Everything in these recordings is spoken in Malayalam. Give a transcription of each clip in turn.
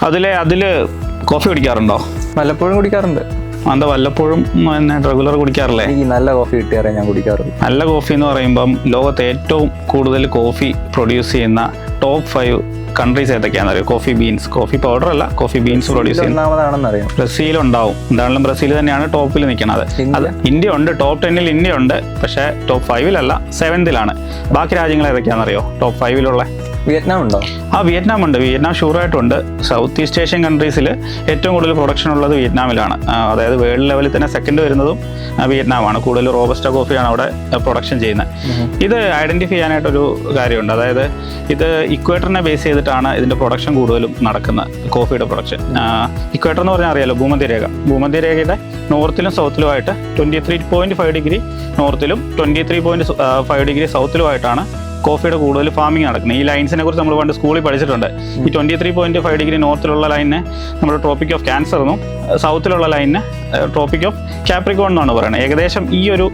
അതിൽ കോഫി കുടിക്കാറുണ്ടോ? വല്ലപ്പോഴും കുടിക്കാറുണ്ട്. എന്താ വല്ലപ്പോഴും റെഗുലർ കുടിക്കാറില്ലേ? ഈ നല്ല കോഫി കിട്ടിയാറേ ഞാൻ കുടിക്കാറുള്ളൂ. നല്ല കോഫി എന്ന് പറയുമ്പം ലോകത്ത് ഏറ്റവും കൂടുതൽ കോഫി പ്രൊഡ്യൂസ് ചെയ്യുന്ന ടോപ്പ് 5 കൺട്രീസ് ഏതൊക്കെയാണെന്നറിയോ? കോഫി പൗഡർ അല്ല, കോഫി ബീൻസ് പ്രൊഡ്യൂസ് ചെയ്യുന്നതാണെന്നറിയാം. ബ്രസീൽ ഉണ്ടാവും. എന്താണെങ്കിലും ബ്രസീൽ തന്നെയാണ് ടോപ്പിൽ നിൽക്കുന്നത്. അത് ഇന്ത്യ ഉണ്ട്, ടോപ്പ് 10 ഇന്ത്യ ഉണ്ട്, പക്ഷേ ടോപ്പ് 5 7th ബാക്കി രാജ്യങ്ങൾ ഏതൊക്കെയാണെന്നറിയോ ടോപ്പ് 5 വിയറ്റ്നാം ഉണ്ടോ? വിയറ്റ്നാം ഉണ്ട്. വിയറ്റ്നാം ഷുവറായിട്ടുണ്ട്. സൗത്ത് ഈസ്റ്റ് ഏഷ്യൻ കൺട്രീസിൽ ഏറ്റവും കൂടുതൽ പ്രൊഡക്ഷൻ ഉള്ളത് വിയറ്റ്നാമിലാണ്. അതായത് വേൾഡ് ലെവലിൽ തന്നെ സെക്കൻഡ് വരുന്നതും വിയറ്റ്നാമാണ്. കൂടുതൽ റോബസ്റ്റ കോഫിയാണ് അവിടെ പ്രൊഡക്ഷൻ ചെയ്യുന്നത്. ഇത് ഐഡൻറ്റിഫൈ ചെയ്യാനായിട്ടൊരു കാര്യമുണ്ട്. അതായത് ഇത് ഇക്വേറ്ററിനെ ബേസ് ചെയ്തിട്ടാണ് ഇതിൻ്റെ പ്രൊഡക്ഷൻ കൂടുതലും നടക്കുന്നത്, കോഫിയുടെ പ്രൊഡക്ഷൻ. ഇക്വേറ്റർ എന്ന് പറഞ്ഞാൽ അറിയാലോ, ഭൂമധ്യരേഖയുടെ നോർത്തിലും സൗത്തിലുമായിട്ട് 23.5 ഡിഗ്രി നോർത്തിലും 23.5 ഡിഗ്രി സൗത്തിലുമായിട്ടാണ് കോഫിയുടെ കൂടുതൽ ഫാമിംഗ് നടക്കുന്നത്. ഈ ലൈൻസിനെ കുറിച്ച് നമ്മൾ പണ്ട് സ്കൂളിൽ പഠിച്ചിട്ടുണ്ട്. ഈ 23.5 ഡിഗ്രി നോർത്തിലുള്ള ലൈനിനെ നമ്മൾ ട്രോപ്പിക് ഓഫ് ക്യാൻസർ എന്നും സൗത്തിലുള്ള ലൈനിനെ ട്രോപ്പിക് ഓഫ് കാപ്രിക്കോൺ എന്നാണ് പറയുന്നത്. ഏകദേശം ഈ ഒരു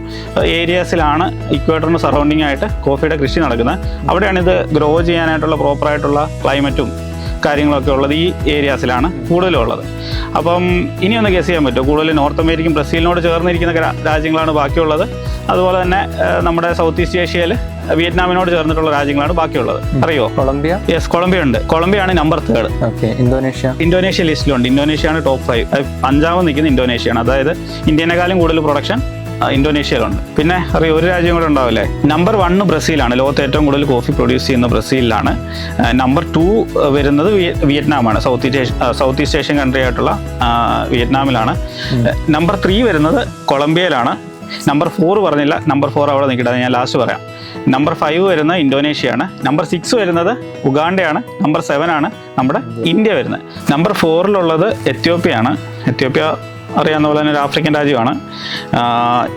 ഏരിയാസിലാണ് ഇക്വേറ്ററിന് സറൗണ്ടിങ് ആയിട്ട് കോഫിയുടെ കൃഷി നടക്കുന്നത്. അവിടെയാണ് ഇത് ഗ്രോ ചെയ്യാനായിട്ടുള്ള പ്രോപ്പറായിട്ടുള്ള ക്ലൈമറ്റും കാര്യങ്ങളൊക്കെ ഉള്ളത് ഈ ഏരിയാസിലാണ് കൂടുതലും ഉള്ളത്. അപ്പം ഇനി ഒന്ന് ഗസ് ചെയ്യാൻ പറ്റുമോ? കൂടുതൽ നോർത്ത് അമേരിക്കൻ ബ്രസീലിനോട് ചേർന്നിരിക്കുന്ന രാജ്യങ്ങളാണ് ബാക്കിയുള്ളത്. അതുപോലെ തന്നെ നമ്മുടെ സൗത്ത് ഈസ്റ്റ് ഏഷ്യയിൽ വിയറ്റ്നാമിനോട് ചേർന്നിട്ടുള്ള രാജ്യങ്ങളാണ് ബാക്കിയുള്ളത്. അറിയോ? കൊളംബിയ. യെസ്, കൊളംബിയ ഉണ്ട്. കൊളംബിയാണ് നമ്പർ 3. ഇന്തോനേഷ്യ ലിസ്റ്റിലുണ്ട്. ഇന്തോനേഷ്യയാണ് ടോപ്പ് 5. 5ാമത് നിൽക്കുന്ന ഇന്തോനേഷ്യയാണ്. അതായത് ഇന്ത്യനെക്കാളും കൂടുതൽ പ്രൊഡക്ഷൻ ഇന്തോനേഷ്യയിലുണ്ട്. പിന്നെ അറിയോ, ഒരു രാജ്യം കൂടെ ഉണ്ടാവില്ലേ? നമ്പർ 1 ബ്രസീലാണ്. ലോകത്ത് ഏറ്റവും കൂടുതൽ കോഫി പ്രൊഡ്യൂസ് ചെയ്യുന്ന ബ്രസീലിലാണ്. നമ്പർ 2 വരുന്നത് വിയറ്റ്നാമാണ്. സൗത്ത് ഈസ്റ്റ് ഏഷ്യൻ കൺട്രി ആയിട്ടുള്ള വിയറ്റ്നാമിലാണ്. നമ്പർ 3 വരുന്നത് കൊളംബിയയിലാണ്. നമ്പർ 4 പറഞ്ഞില്ല. നമ്പർ 4 അവിടെ നിൽക്കട്ടെ, ഞാൻ ലാസ്റ്റ് പറയാം. നമ്പർ 5 വരുന്നത് ഇന്തോനേഷ്യയാണ്. നമ്പർ 6 വരുന്നത് ഉഗാണ്ടയാണ്. നമ്പർ 7 ആണ് നമ്മുടെ ഇന്ത്യ വരുന്നത്. നമ്പർ 4 എത്യോപ്യയാണ്. എത്യോപ്യ അറിയാവുന്ന പോലെ തന്നെ ഒരു ആഫ്രിക്കൻ രാജ്യമാണ്.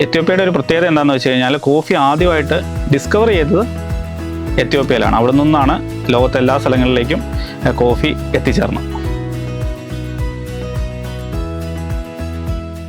എത്യോപ്യയുടെ ഒരു പ്രത്യേകത എന്താണെന്ന് വെച്ച് കഴിഞ്ഞാൽ കോഫി ആദ്യമായിട്ട് ഡിസ്കവർ ചെയ്തത് എത്യോപ്യയിലാണ്. അവിടെ നിന്നാണ് ലോകത്തെ എല്ലാ സ്ഥലങ്ങളിലേക്കും കോഫി എത്തിച്ചേർന്നത്.